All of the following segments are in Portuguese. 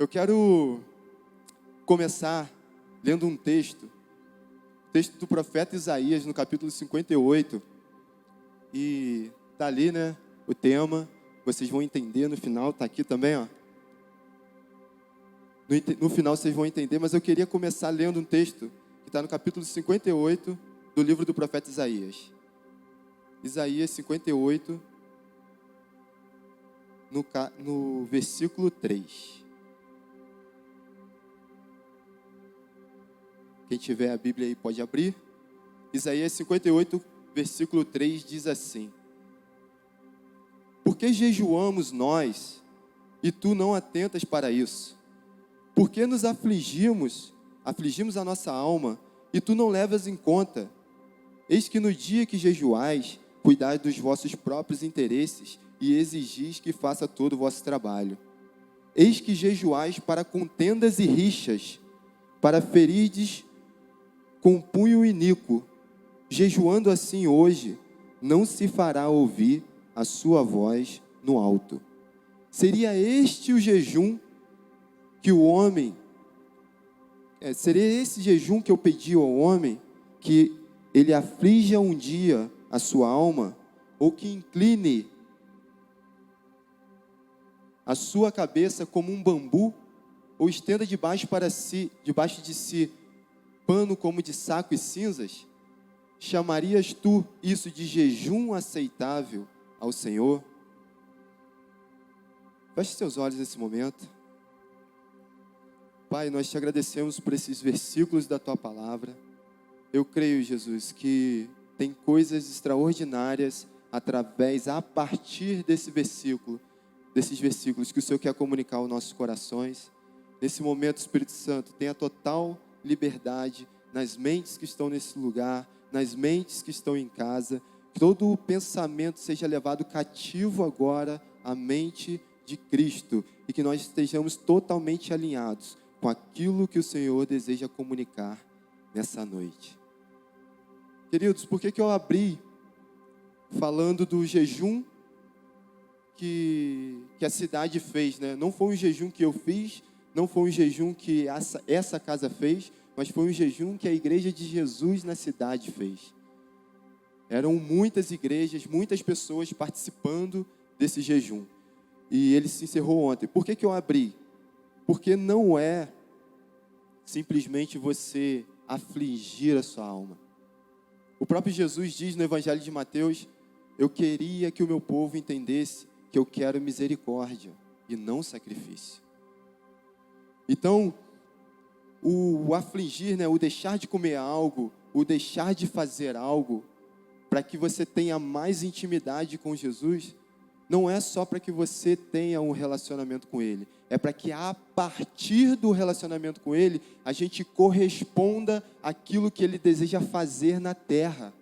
Eu quero começar lendo um texto do profeta Isaías, no capítulo 58. E tá ali, né, o tema. Vocês vão entender no final, tá aqui também, ó. No final vocês vão entender, mas eu queria começar lendo um texto que está no capítulo 58 do livro do profeta Isaías. Isaías 58, no versículo 3. Quem tiver a Bíblia aí pode abrir. Isaías 58, versículo 3 diz assim: Por que jejuamos nós e tu não atentas para isso? Por que nos afligimos a nossa alma e tu não levas em conta? Eis que no dia que jejuais, cuidai dos vossos próprios interesses e exigis que faça todo o vosso trabalho. Eis que jejuais para contendas e rixas, para ferirdes com punho iníquo. Jejuando assim hoje, não se fará ouvir a sua voz no alto. Seria este o jejum que o homem, seria esse jejum que eu pedi ao homem, que ele aflija um dia a sua alma, ou que incline a sua cabeça como um bambu, ou estenda debaixo de si pano como de saco e cinzas? Chamarias tu isso de jejum aceitável ao Senhor? Feche seus olhos nesse momento. Pai, nós te agradecemos por esses versículos da tua palavra. Eu creio, Jesus, que tem coisas extraordinárias a partir desses versículos que o Senhor quer comunicar aos nossos corações. Nesse momento, Espírito Santo, tenha total liberdade nas mentes que estão nesse lugar, nas mentes que estão em casa. Que todo o pensamento seja levado cativo agora à mente de Cristo e que nós estejamos totalmente alinhados com aquilo que o Senhor deseja comunicar nessa noite. Queridos, por que eu abri falando do jejum que a cidade fez, né? Não foi um jejum que eu fiz, não foi um jejum que essa casa fez, mas foi um jejum que a igreja de Jesus na cidade fez. Eram muitas igrejas, muitas pessoas participando desse jejum. E ele se encerrou ontem. Por que eu abri? Porque não é simplesmente você afligir a sua alma. O próprio Jesus diz no Evangelho de Mateus: eu queria que o meu povo entendesse que eu quero misericórdia e não sacrifício. Então, o afligir, né, o deixar de comer algo, o deixar de fazer algo, para que você tenha mais intimidade com Jesus, não é só para que você tenha um relacionamento com Ele, é para que a partir do relacionamento com Ele, a gente corresponda àquilo que Ele deseja fazer na terra.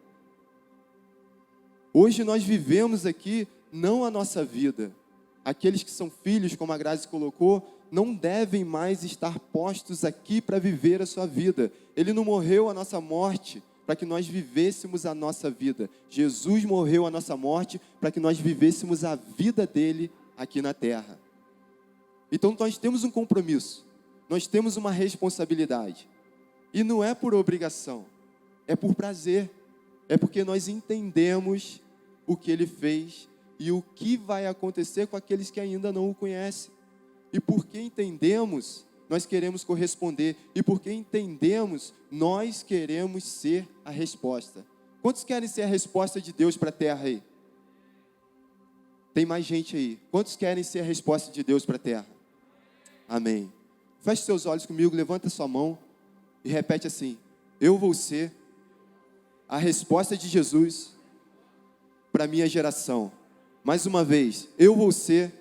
Hoje nós vivemos aqui não a nossa vida. Aqueles que são filhos, como a Grazi colocou, não devem mais estar postos aqui para viver a sua vida. Ele não morreu a nossa morte para que nós vivêssemos a nossa vida. Jesus morreu a nossa morte para que nós vivêssemos a vida dele aqui na terra. Então nós temos um compromisso, nós temos uma responsabilidade. E não é por obrigação, é por prazer. É porque nós entendemos o que ele fez e o que vai acontecer com aqueles que ainda não o conhecem. E porque entendemos, nós queremos corresponder. E porque entendemos, nós queremos ser a resposta. Quantos querem ser a resposta de Deus para a terra aí? Tem mais gente aí. Quantos querem ser a resposta de Deus para a terra? Amém. Feche seus olhos comigo, levanta sua mão e repete assim: eu vou ser a resposta de Jesus para a minha geração. Mais uma vez, eu vou ser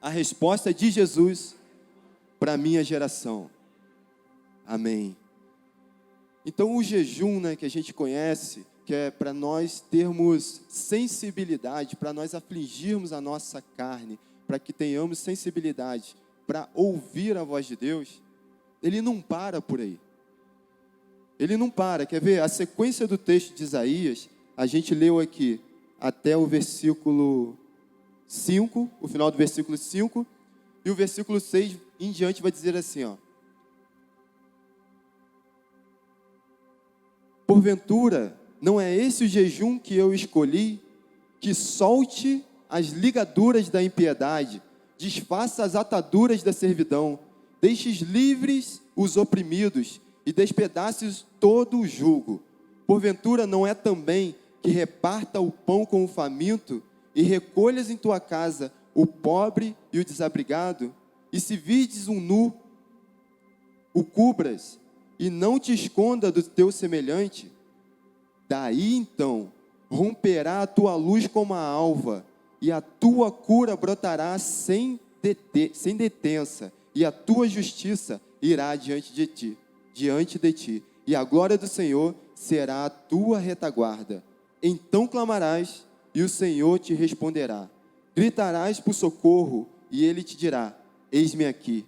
a resposta de Jesus para a minha geração. Amém. Então o jejum, né, que a gente conhece, que é para nós termos sensibilidade, para nós afligirmos a nossa carne, para que tenhamos sensibilidade para ouvir a voz de Deus, ele não para por aí. Ele não para. Quer ver? A sequência do texto de Isaías, a gente leu aqui até o versículo 5, o final do versículo 5, E o versículo 6 em diante vai dizer assim, ó. Porventura, não é esse o jejum que eu escolhi, que solte as ligaduras da impiedade, desfaça as ataduras da servidão, deixes livres os oprimidos e despedaces todo o jugo. Porventura, não é também que reparta o pão com o faminto e recolhas em tua casa o pobre e o desabrigado? E se vides um nu, o cubras, e não te esconda do teu semelhante? Daí então romperá a tua luz como a alva, e a tua cura brotará sem detença, e a tua justiça irá diante de ti, e a glória do Senhor será a tua retaguarda. Então clamarás, e o Senhor te responderá. Gritarás por socorro, e ele te dirá: eis-me aqui.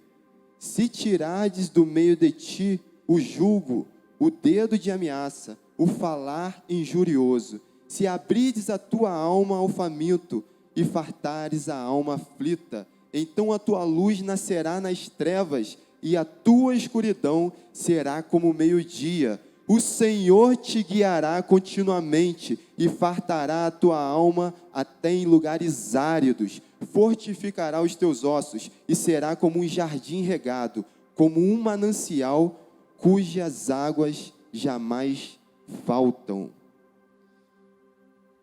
Se tirardes do meio de ti o jugo, o dedo de ameaça, o falar injurioso, se abrides a tua alma ao faminto e fartares a alma aflita, então a tua luz nascerá nas trevas e a tua escuridão será como o meio-dia. O Senhor te guiará continuamente e fartará a tua alma até em lugares áridos, fortificará os teus ossos e será como um jardim regado, como um manancial cujas águas jamais faltam.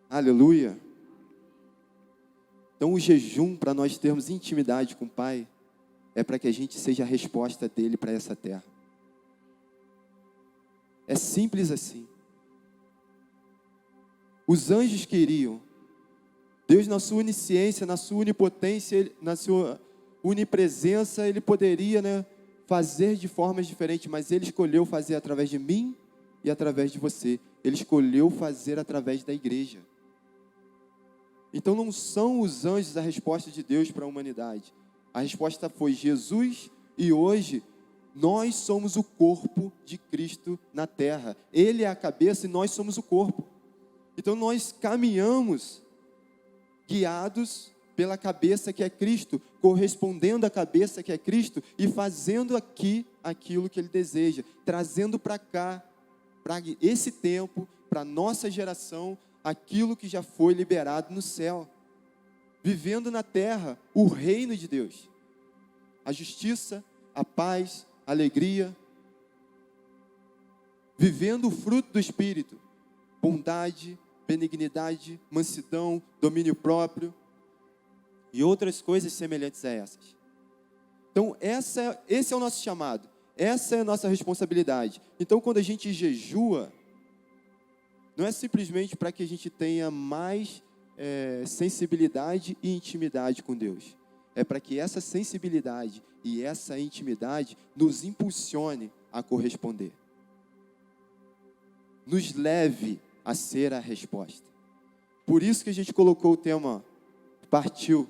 Aleluia. Então o jejum, para nós termos intimidade com o Pai, é para que a gente seja a resposta dele para essa terra. É simples assim. Os anjos queriam. Deus, na sua onisciência, na sua onipotência, na sua onipresença, ele poderia, fazer de formas diferentes, mas ele escolheu fazer através de mim e através de você. Ele escolheu fazer através da igreja. Então não são os anjos a resposta de Deus para a humanidade. A resposta foi Jesus, e hoje nós somos o corpo de Cristo na terra. Ele é a cabeça e nós somos o corpo. Então nós caminhamos guiados pela cabeça que é Cristo, correspondendo à cabeça que é Cristo e fazendo aqui aquilo que Ele deseja, trazendo para cá, para esse tempo, para a nossa geração, aquilo que já foi liberado no céu. Vivendo na terra o reino de Deus. A justiça, a paz, a alegria. Vivendo o fruto do Espírito. Bondade, benignidade, mansidão, domínio próprio. E outras coisas semelhantes a essas. Então, esse é o nosso chamado. Essa é a nossa responsabilidade. Então, quando a gente jejua, não é simplesmente para que a gente tenha mais sensibilidade e intimidade com Deus. É para que essa sensibilidade e essa intimidade nos impulsione a corresponder. Nos leve a ser a resposta. Por isso que a gente colocou o tema, partiu.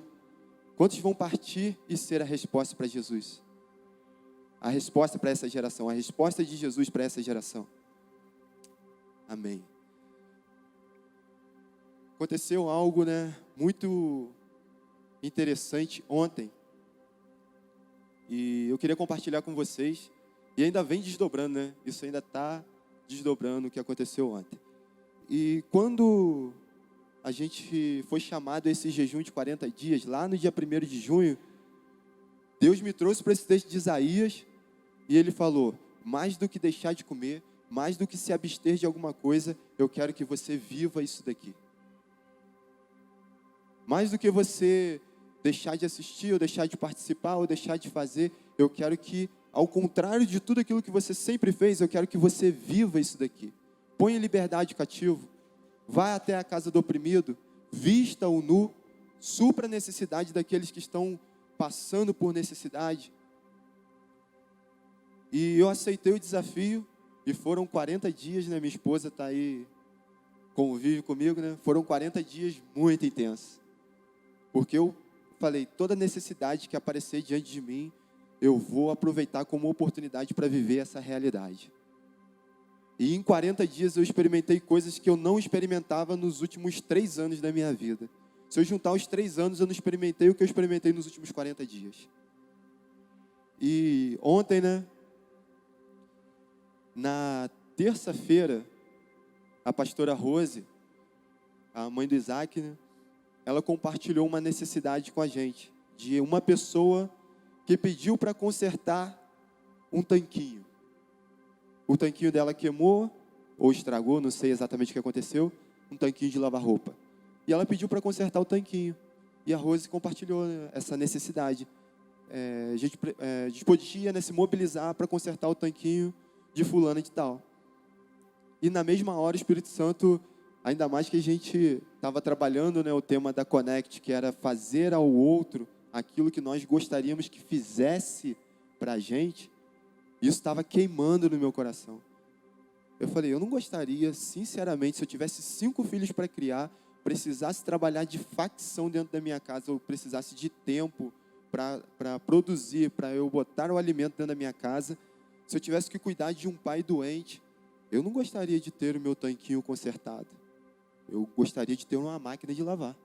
Quantos vão partir e ser a resposta para Jesus? A resposta para essa geração, a resposta de Jesus para essa geração. Amém. Aconteceu algo, muito interessante ontem. E eu queria compartilhar com vocês. E ainda vem desdobrando, Isso ainda está desdobrando o que aconteceu ontem. E quando a gente foi chamado a esse jejum de 40 dias, lá no dia 1º de junho, Deus me trouxe para esse texto de Isaías, e Ele falou: mais do que deixar de comer, mais do que se abster de alguma coisa, eu quero que você viva isso daqui. Mais do que você deixar de assistir, ou deixar de participar, ou deixar de fazer, eu quero que, ao contrário de tudo aquilo que você sempre fez, eu quero que você viva isso daqui. Põe em liberdade o cativo, vai até a casa do oprimido, vista o nu, supra a necessidade daqueles que estão passando por necessidade. E eu aceitei o desafio, e foram 40 dias, minha esposa está aí, convive comigo, Foram 40 dias muito intensos. Porque eu falei, toda necessidade que aparecer diante de mim, eu vou aproveitar como oportunidade para viver essa realidade. E em 40 dias eu experimentei coisas que eu não experimentava nos últimos 3 anos da minha vida. Se eu juntar os 3 anos, eu não experimentei o que eu experimentei nos últimos 40 dias. E ontem, né? Na terça-feira, a pastora Rose, a mãe do Isaac, né? Ela compartilhou uma necessidade com a gente, de uma pessoa que pediu para consertar um tanquinho. O tanquinho dela queimou, ou estragou, não sei exatamente o que aconteceu, um tanquinho de lavar roupa. E ela pediu para consertar o tanquinho. E a Rose compartilhou, né, essa necessidade. A gente podia, né, se mobilizar para consertar o tanquinho de fulano de tal. E na mesma hora o Espírito Santo, ainda mais que a gente estava trabalhando, né, o tema da Connect, que era fazer ao outro aquilo que nós gostaríamos que fizesse para a gente, isso estava queimando no meu coração. Eu falei, eu não gostaria, sinceramente, se eu tivesse 5 filhos para criar, precisasse trabalhar de facção dentro da minha casa, ou precisasse de tempo para produzir, para eu botar o alimento dentro da minha casa, se eu tivesse que cuidar de um pai doente, eu não gostaria de ter o meu tanquinho consertado. Eu gostaria de ter uma máquina de lavar.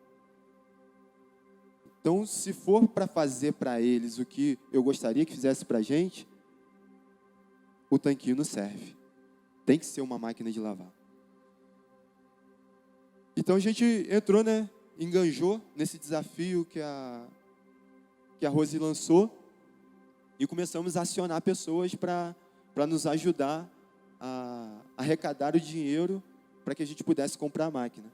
Então, se for para fazer para eles o que eu gostaria que fizesse para a gente, o tanquinho não serve. Tem que ser uma máquina de lavar. Então a gente entrou, né? Enganjou nesse desafio que a Rose lançou e começamos a acionar pessoas para nos ajudar a arrecadar o dinheiro para que a gente pudesse comprar a máquina.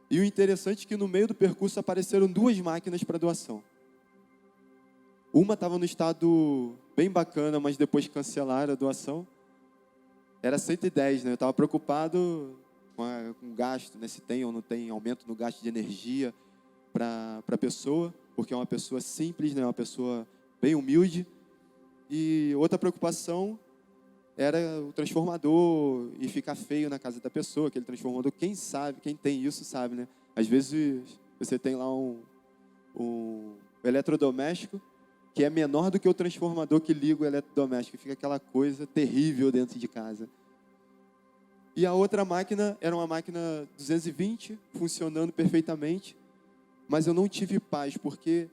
E o interessante é que no meio do percurso apareceram 2 máquinas para doação. Uma estava no estado bem bacana, mas depois cancelaram a doação. Era 110, né? Eu estava preocupado com o gasto, né? Se tem ou não tem aumento no gasto de energia para a pessoa, porque é uma pessoa simples, né? Uma pessoa bem humilde. E outra preocupação era o transformador e ficar feio na casa da pessoa, aquele transformador. Quem sabe, quem tem isso sabe, né? Às vezes você tem lá um eletrodoméstico que é menor do que o transformador que liga o eletrodoméstico. Fica aquela coisa terrível dentro de casa. E a outra máquina era uma máquina 220, funcionando perfeitamente, mas eu não tive paz, porque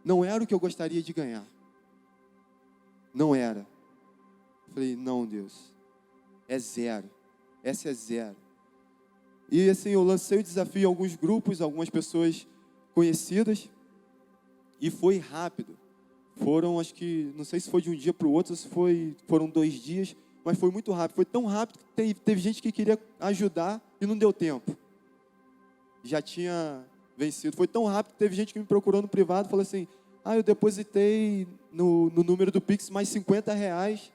não era o que eu gostaria de ganhar. Não era. Falei, não, Deus, é 0. Essa é 0. E assim, eu lancei o desafio em alguns grupos, algumas pessoas conhecidas, e foi rápido. Foram, acho que, não sei se foi de um dia para o outro, se foram 2 dias, mas foi muito rápido. Foi tão rápido que teve gente que queria ajudar e não deu tempo. Já tinha vencido. Foi tão rápido que teve gente que me procurou no privado e falou assim, eu depositei no número do Pix mais R$50,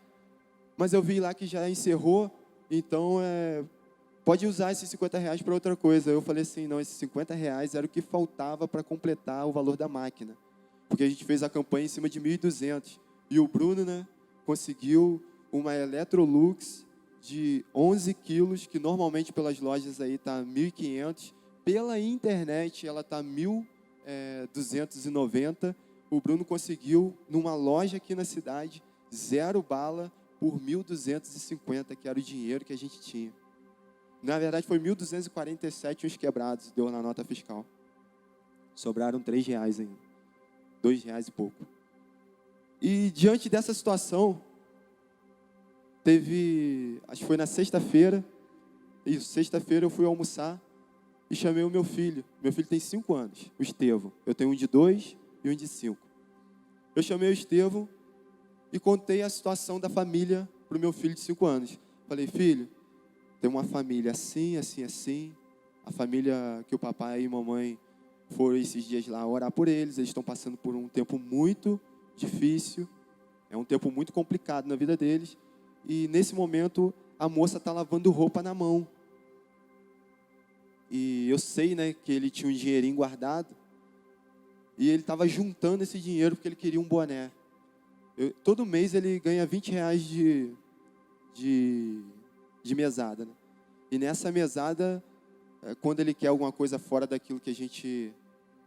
mas eu vi lá que já encerrou, então pode usar esses R$50 para outra coisa. Eu falei assim, não, esses R$50 era o que faltava para completar o valor da máquina. Porque a gente fez a campanha em cima de 1.200. E o Bruno, né, conseguiu uma Electrolux de 11 quilos, que normalmente pelas lojas aí está 1.500. Pela internet ela está 1.290. O Bruno conseguiu, numa loja aqui na cidade, 0 bala por 1.250, que era o dinheiro que a gente tinha. Na verdade foi 1.247 uns quebrados, deu na nota fiscal. Sobraram R$3 ainda. R$2 e pouco. E diante dessa situação, acho que foi na sexta-feira, sexta-feira eu fui almoçar e chamei o meu filho. Meu filho tem 5 anos, o Estevão. Eu tenho um de 2 e um de 5. Eu chamei o Estevão e contei a situação da família para o meu filho de 5 anos. Falei, filho, tem uma família assim, assim, assim. A família que o papai e a mamãe foram esses dias lá orar por eles. Eles estão passando por um tempo muito difícil. É um tempo muito complicado na vida deles. E nesse momento, a moça está lavando roupa na mão. E eu sei, né, que ele tinha um dinheirinho guardado. E ele estava juntando esse dinheiro porque ele queria um boné. Todo mês ele ganha R$20 de mesada, né? E nessa mesada, quando ele quer alguma coisa fora daquilo que a gente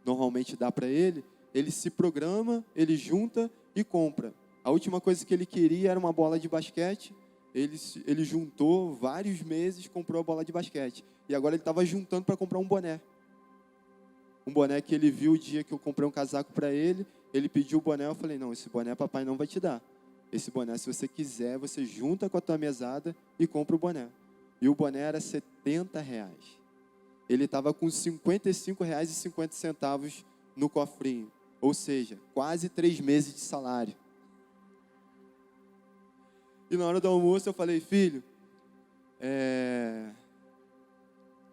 normalmente dá para ele, ele se programa, ele junta e compra. A última coisa que ele queria era uma bola de basquete. Ele juntou vários meses, comprou a bola de basquete. E agora ele estava juntando para comprar um boné. Um boné que ele viu o dia que eu comprei um casaco para ele. ele pediu o boné, eu falei, não, esse boné papai não vai te dar. Esse boné, se você quiser, você junta com a tua mesada e compra o boné. E o boné era R$70. Ele estava com R$55,50 no cofrinho. Ou seja, quase 3 meses de salário. E na hora do almoço eu falei, filho,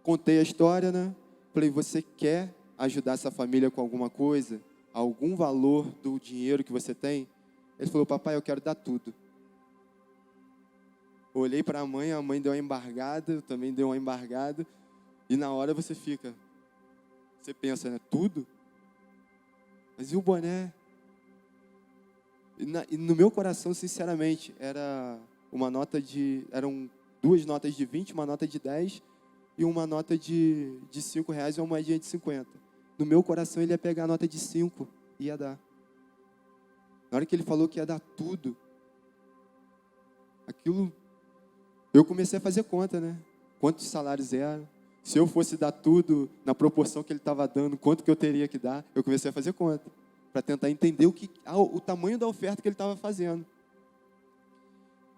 contei a história, né? Falei, você quer ajudar essa família com alguma coisa? Algum valor do dinheiro que você tem? Ele falou, papai, eu quero dar tudo. Olhei para a mãe deu uma embargada, eu também dei uma embargada. E na hora você pensa, né? Tudo? Mas e o boné? E no meu coração, sinceramente, eram 2 notas de 20, uma nota de 10 e uma nota de R$5 e uma moedinha de 50. No meu coração, ele ia pegar a nota de 5 e ia dar. Na hora que ele falou que ia dar tudo, aquilo, eu comecei a fazer conta, né? Quantos salários eram? Se eu fosse dar tudo na proporção que ele estava dando, quanto que eu teria que dar? Eu comecei a fazer conta, para tentar entender o tamanho da oferta que ele estava fazendo.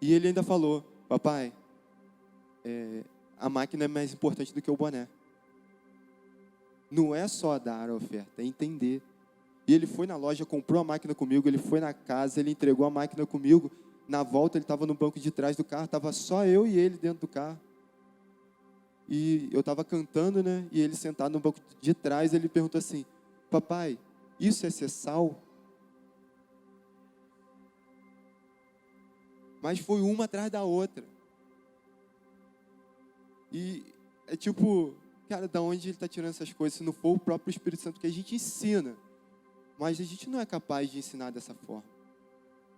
E ele ainda falou, papai, a máquina é mais importante do que o boné. Não é só dar a oferta, é entender. E ele foi na loja, comprou a máquina comigo, ele foi na casa, ele entregou a máquina comigo. Na volta ele estava no banco de trás do carro, estava só eu e ele dentro do carro. E eu estava cantando, né? E ele sentado no banco de trás, ele perguntou assim, papai, isso é ser sal? Mas foi uma atrás da outra. E é tipo, cara, da onde ele está tirando essas coisas? Se não for o próprio Espírito Santo, que a gente ensina. Mas a gente não é capaz de ensinar dessa forma.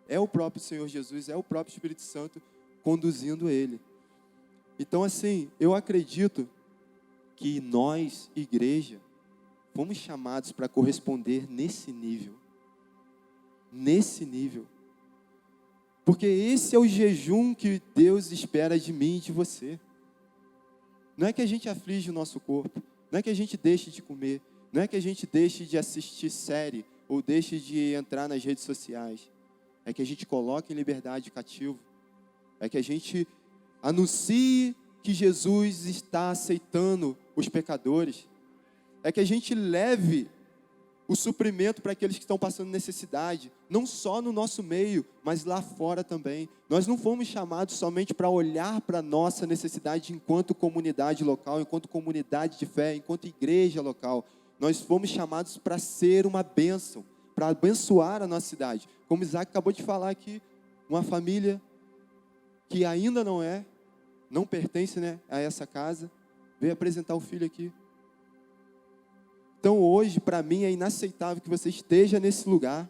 É o próprio Senhor Jesus, é o próprio Espírito Santo conduzindo ele. Então, assim, eu acredito que nós, igreja, fomos chamados para corresponder nesse nível. Nesse nível. Porque esse é o jejum que Deus espera de mim e de você. Não é que a gente aflige o nosso corpo, não é que a gente deixe de comer, não é que a gente deixe de assistir série ou deixe de entrar nas redes sociais. É que a gente coloque em liberdade o cativo. É que a gente anuncie que Jesus está aceitando os pecadores. É que a gente leve o suprimento para aqueles que estão passando necessidade, não só no nosso meio, mas lá fora também. Nós não fomos chamados somente para olhar para a nossa necessidade enquanto comunidade local, enquanto comunidade de fé, enquanto igreja local. Nós fomos chamados para ser uma bênção, para abençoar a nossa cidade. Como Isaac acabou de falar aqui, uma família que ainda não pertence, né, a essa casa, veio apresentar o filho aqui. Então hoje, para mim, é inaceitável que você esteja nesse lugar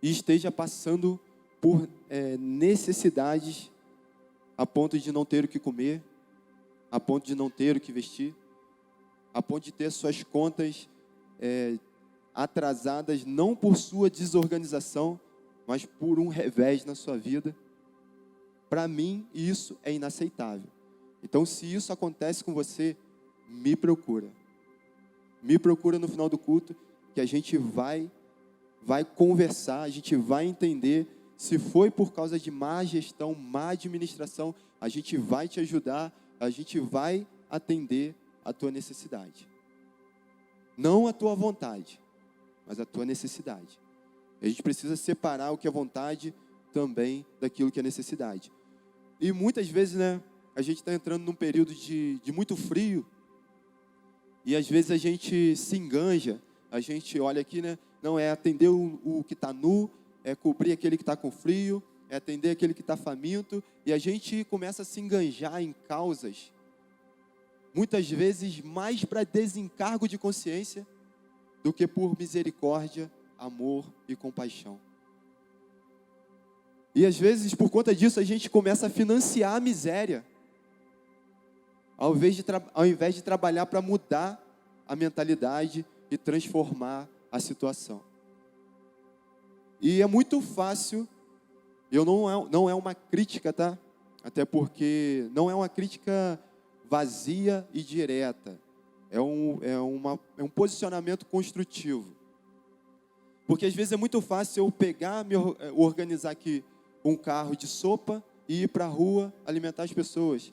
e esteja passando por necessidades a ponto de não ter o que comer, a ponto de não ter o que vestir, a ponto de ter suas contas atrasadas, não por sua desorganização, mas por um revés na sua vida. Para mim, isso é inaceitável. Então, se isso acontece com você, me procura. Me procura no final do culto, que a gente vai conversar, a gente vai entender. Se foi por causa de má gestão, má administração, a gente vai te ajudar, a gente vai atender a tua necessidade. Não a tua vontade, mas a tua necessidade. A gente precisa separar o que é vontade também daquilo que é necessidade. E muitas vezes, né, a gente está entrando num período de muito frio, e às vezes a gente se enganja, a gente olha aqui, né, não é atender o que está nu, é cobrir aquele que está com frio, é atender aquele que está faminto, e a gente começa a se enganjar em causas, muitas vezes mais para desencargo de consciência, do que por misericórdia, amor e compaixão. E às vezes, por conta disso, a gente começa a financiar a miséria, ao invés de trabalhar para mudar a mentalidade e transformar a situação. E é muito fácil, não é uma crítica, tá? Até porque não é uma crítica vazia e direta. É um posicionamento construtivo. Porque às vezes é muito fácil eu pegar, organizar aqui um carro de sopa e ir para a rua alimentar as pessoas.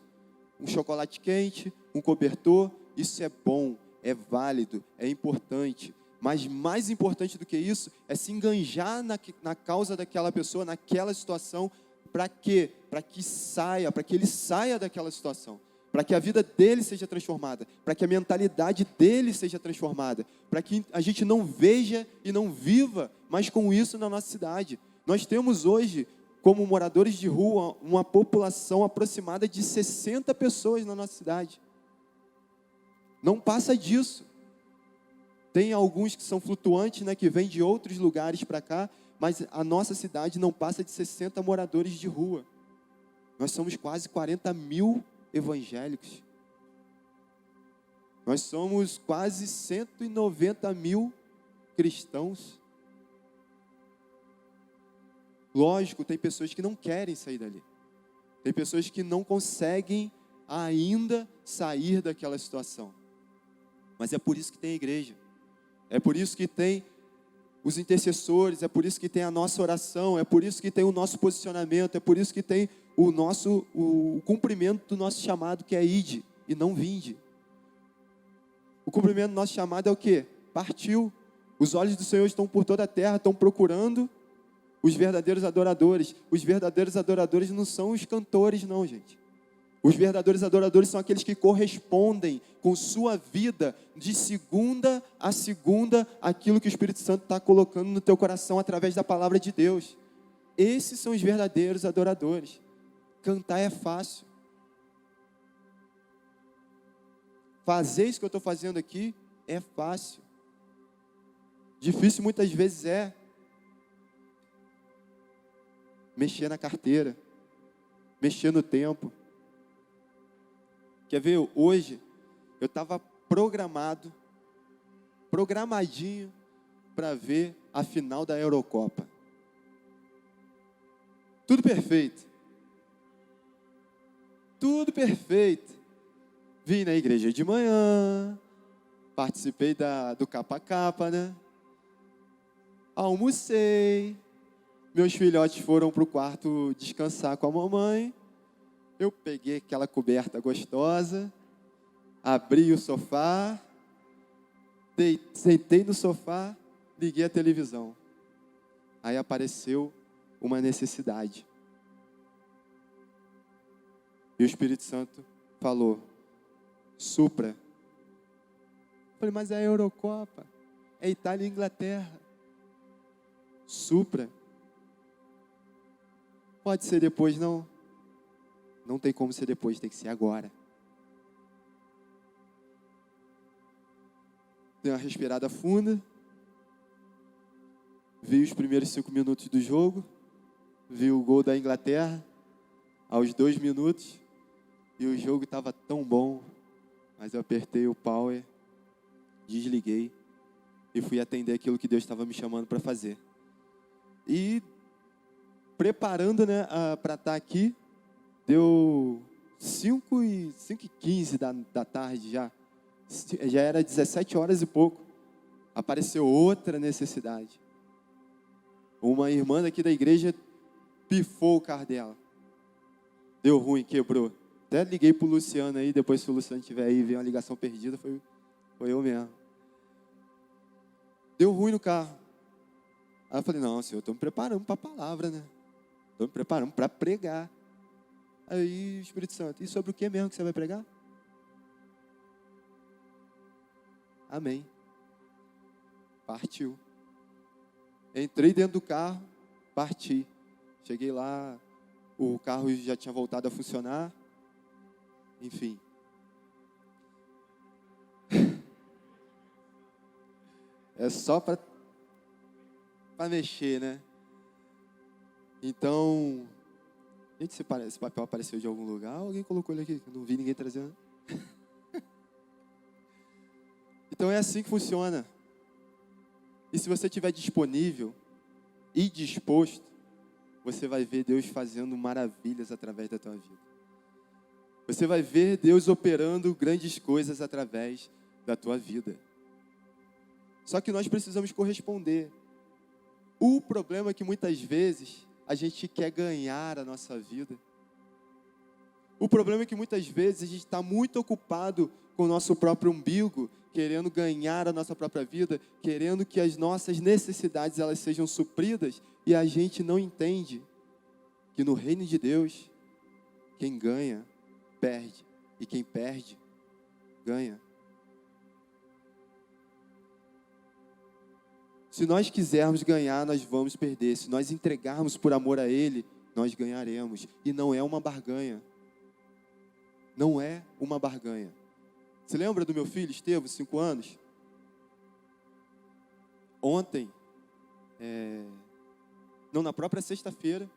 Um chocolate quente, um cobertor, isso é bom, é válido, é importante. Mas mais importante do que isso é se enganjar na causa daquela pessoa, naquela situação. Para quê? Para que ele saia daquela situação. Para que a vida dele seja transformada. Para que a mentalidade dele seja transformada. Para que a gente não veja e não viva mais com isso na nossa cidade. Nós temos hoje, como moradores de rua, uma população aproximada de 60 pessoas na nossa cidade. Não passa disso. Tem alguns que são flutuantes, né, que vêm de outros lugares para cá, mas a nossa cidade não passa de 60 moradores de rua. Nós somos quase 40 mil evangélicos. Nós somos quase 190 mil cristãos. Lógico, tem pessoas que não querem sair dali. Tem pessoas que não conseguem ainda sair daquela situação. Mas é por isso que tem a igreja. É por isso que tem os intercessores, é por isso que tem a nossa oração, é por isso que tem o nosso posicionamento, é por isso que tem o cumprimento do nosso chamado, que é ide e não vinde. O cumprimento do nosso chamado é o quê? Partiu. Os olhos do Senhor estão por toda a terra, estão procurando os verdadeiros adoradores. Os verdadeiros adoradores não são os cantores, não, gente. Os verdadeiros adoradores são aqueles que correspondem com sua vida, de segunda a segunda, aquilo que o Espírito Santo está colocando no teu coração através da palavra de Deus. Esses são os verdadeiros adoradores. Cantar é fácil. Fazer isso que eu estou fazendo aqui é fácil. Difícil muitas vezes é mexer na carteira, mexer no tempo. Quer ver? Hoje eu estava programadinho para ver a final da Eurocopa. Tudo perfeito. Tudo perfeito. Vim na igreja de manhã, participei do capa a capa, né? Almocei, meus filhotes foram para o quarto descansar com a mamãe. Eu peguei aquela coberta gostosa, abri o sofá, sentei no sofá, liguei a televisão. Aí apareceu uma necessidade. E o Espírito Santo falou, supra. Eu falei, mas é a Eurocopa, é Itália e Inglaterra. Supra. Pode ser depois, não? Não tem como ser depois, tem que ser agora. Dei uma respirada funda. Vi os primeiros 5 minutos do jogo. Vi o gol da Inglaterra aos 2 minutos. E o jogo estava tão bom. Mas eu apertei o power, desliguei e fui atender aquilo que Deus estava me chamando para fazer. E preparando, né, para estar aqui, deu 5h15 da tarde já. Já era 17 horas e pouco. Apareceu outra necessidade. Uma irmã daqui da igreja pifou o carro dela. Deu ruim, quebrou. Até liguei pro Luciano aí, depois se o Luciano estiver aí e ver uma ligação perdida, foi eu mesmo. Deu ruim no carro. Aí eu falei, não, senhor, eu estou me preparando para a palavra, né? Estou me preparando para pregar. Aí o Espírito Santo, e sobre o que mesmo que você vai pregar? Amém. Partiu. Entrei dentro do carro, parti. Cheguei lá, o carro já tinha voltado a funcionar. Enfim. É só para mexer, né? Então, gente, esse papel apareceu de algum lugar? Alguém colocou ele aqui? Eu não vi ninguém trazendo. Então é assim que funciona. E se você estiver disponível e disposto, você vai ver Deus fazendo maravilhas através da tua vida. Você vai ver Deus operando grandes coisas através da tua vida. Só que nós precisamos corresponder. O problema é que muitas vezes a gente quer ganhar a nossa vida. O problema é que muitas vezes a gente está muito ocupado com o nosso próprio umbigo, querendo ganhar a nossa própria vida, querendo que as nossas necessidades elas sejam supridas, e a gente não entende que no reino de Deus, quem ganha, perde, e quem perde, ganha. Se nós quisermos ganhar, nós vamos perder. Se nós entregarmos por amor a Ele, nós ganharemos. E não é uma barganha. Não é uma barganha. Você lembra do meu filho, Estevão, 5 anos? Ontem, na própria sexta-feira,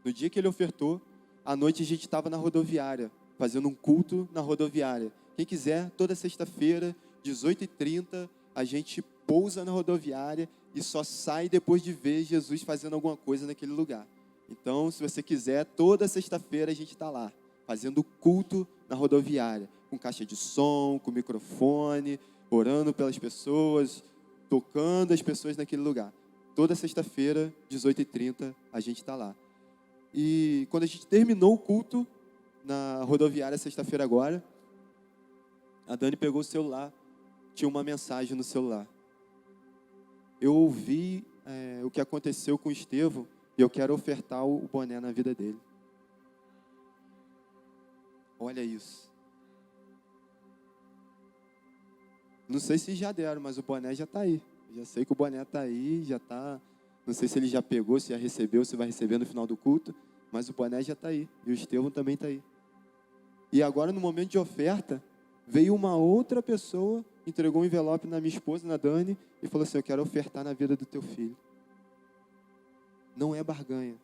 no dia que ele ofertou, à noite a gente estava na rodoviária, fazendo um culto na rodoviária. Quem quiser, toda sexta-feira, 18h30, a gente pousa na rodoviária e só sai depois de ver Jesus fazendo alguma coisa naquele lugar. Então, se você quiser, toda sexta-feira a gente está lá, fazendo culto na rodoviária, com caixa de som, com microfone, orando pelas pessoas, tocando as pessoas naquele lugar. Toda sexta-feira, 18h30, a gente está lá. E quando a gente terminou o culto na rodoviária, sexta-feira agora, a Dani pegou o celular, tinha uma mensagem no celular. Eu ouvi o que aconteceu com o Estevão e eu quero ofertar o boné na vida dele. Olha isso. Não sei se já deram, mas o boné já está aí. Já sei que o boné está aí, já está. Não sei se ele já pegou, se já recebeu, se vai receber no final do culto, mas o boné já está aí. E o Estevão também está aí. E agora, no momento de oferta, veio uma outra pessoa, entregou um envelope na minha esposa, na Dani, e falou assim: eu quero ofertar na vida do teu filho. Não é barganha.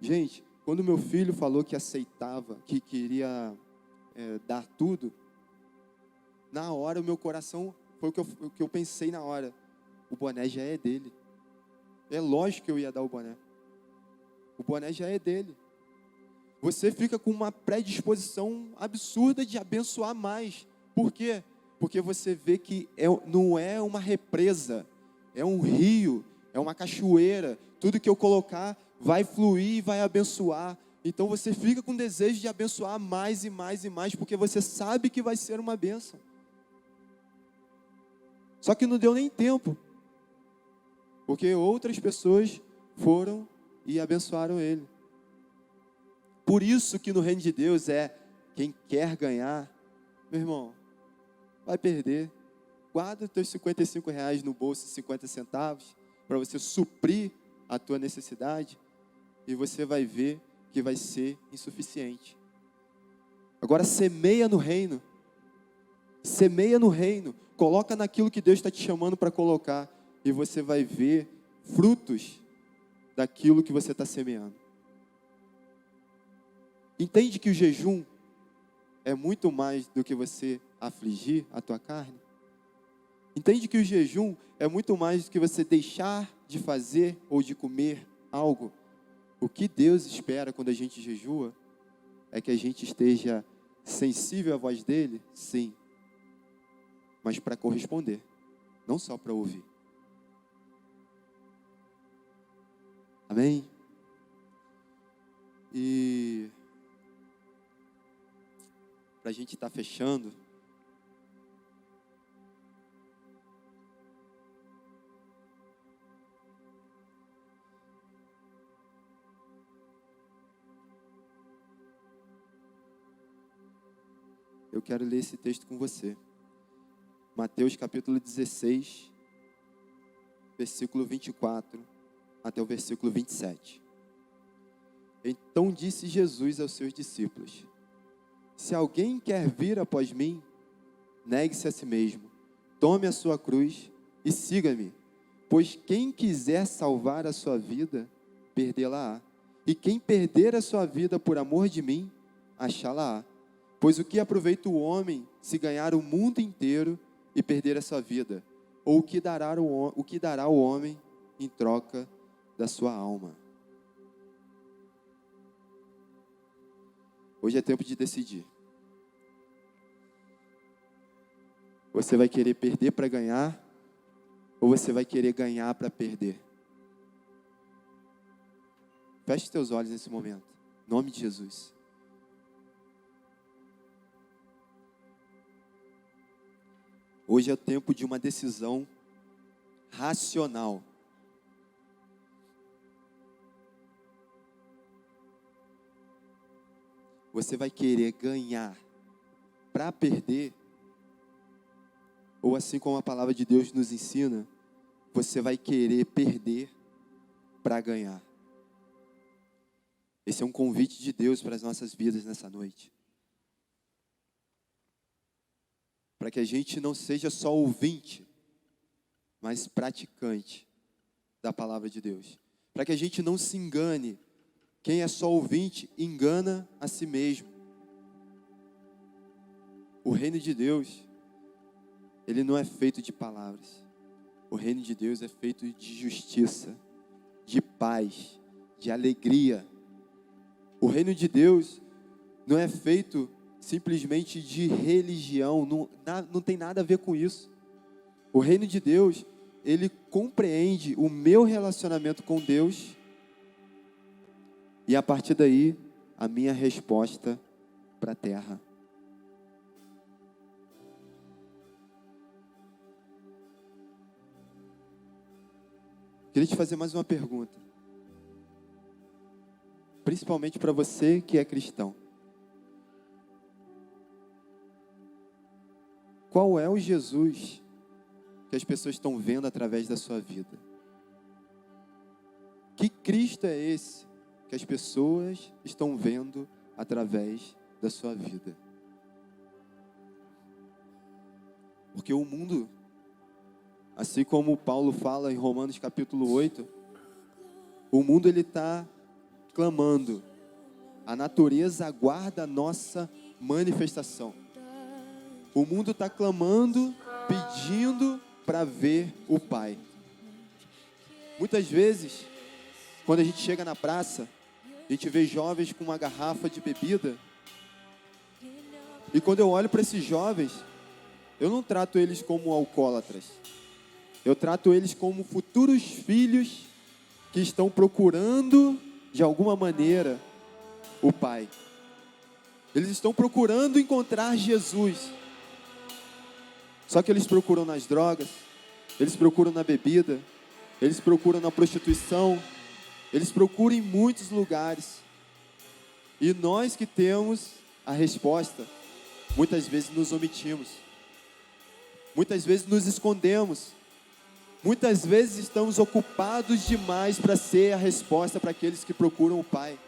Gente, quando meu filho falou que aceitava, que queria dar tudo, na hora o meu coração, foi o que eu pensei na hora. O boné já é dele. É lógico que eu ia dar o boné. O boné já é dele. Você fica com uma predisposição absurda de abençoar mais. Por quê? Porque você vê que não é uma represa, é um rio, é uma cachoeira. Tudo que eu colocar vai fluir e vai abençoar. Então você fica com desejo de abençoar mais e mais e mais, porque você sabe que vai ser uma bênção. Só que não deu nem tempo, porque outras pessoas foram e abençoaram ele. Por isso que no reino de Deus quem quer ganhar, meu irmão, vai perder. Guarda os teus R$55 no bolso, 50 centavos, para você suprir a tua necessidade, e você vai ver que vai ser insuficiente. Agora semeia no reino. Semeia no reino. Coloca naquilo que Deus está te chamando para colocar, e você vai ver frutos daquilo que você está semeando. Entende que o jejum é muito mais do que você afligir a tua carne? Entende que o jejum é muito mais do que você deixar de fazer ou de comer algo? O que Deus espera quando a gente jejua é que a gente esteja sensível à voz dele, sim, mas para corresponder, não só para ouvir. Amém? E para a gente estar fechando, eu quero ler esse texto com você. Mateus capítulo 16, versículo 24 até o versículo 27. Então disse Jesus aos seus discípulos: se alguém quer vir após mim, negue-se a si mesmo, tome a sua cruz e siga-me. Pois quem quiser salvar a sua vida, perdê-la-á. E quem perder a sua vida por amor de mim, achá-la-á. Pois o que aproveita o homem se ganhar o mundo inteiro e perder a sua vida? Ou o que dará o homem em troca da sua alma? Hoje é tempo de decidir. Você vai querer perder para ganhar? Ou você vai querer ganhar para perder? Feche teus olhos nesse momento. Em nome de Jesus. Hoje é o tempo de uma decisão racional. Você vai querer ganhar para perder? Ou assim como a palavra de Deus nos ensina, você vai querer perder para ganhar? Esse é um convite de Deus para as nossas vidas nessa noite. Para que a gente não seja só ouvinte, mas praticante da palavra de Deus. Para que a gente não se engane. Quem é só ouvinte, engana a si mesmo. O reino de Deus, ele não é feito de palavras. O reino de Deus é feito de justiça, de paz, de alegria. O reino de Deus não é feito simplesmente de religião, não tem nada a ver com isso. O reino de Deus, ele compreende o meu relacionamento com Deus e a partir daí, a minha resposta para a terra. Queria te fazer mais uma pergunta. Principalmente para você que é cristão. Qual é o Jesus que as pessoas estão vendo através da sua vida? Que Cristo é esse que as pessoas estão vendo através da sua vida? Porque o mundo, assim como Paulo fala em Romanos capítulo 8, o mundo ele está clamando. A natureza aguarda a nossa manifestação. O mundo está clamando, pedindo para ver o Pai. Muitas vezes, quando a gente chega na praça, a gente vê jovens com uma garrafa de bebida. E quando eu olho para esses jovens, eu não trato eles como alcoólatras. Eu trato eles como futuros filhos que estão procurando, de alguma maneira, o Pai. Eles estão procurando encontrar Jesus. Só que eles procuram nas drogas, eles procuram na bebida, eles procuram na prostituição, eles procuram em muitos lugares. E nós que temos a resposta, muitas vezes nos omitimos. Muitas vezes nos escondemos. Muitas vezes estamos ocupados demais para ser a resposta para aqueles que procuram o Pai.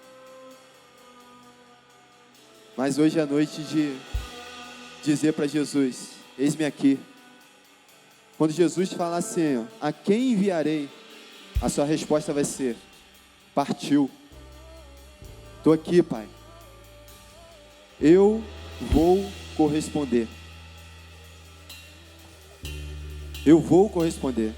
Mas hoje é a noite de dizer para Jesus: eis-me aqui. Quando Jesus falar assim, a quem enviarei? A sua resposta vai ser: partiu. Estou aqui, Pai. Eu vou corresponder. Eu vou corresponder.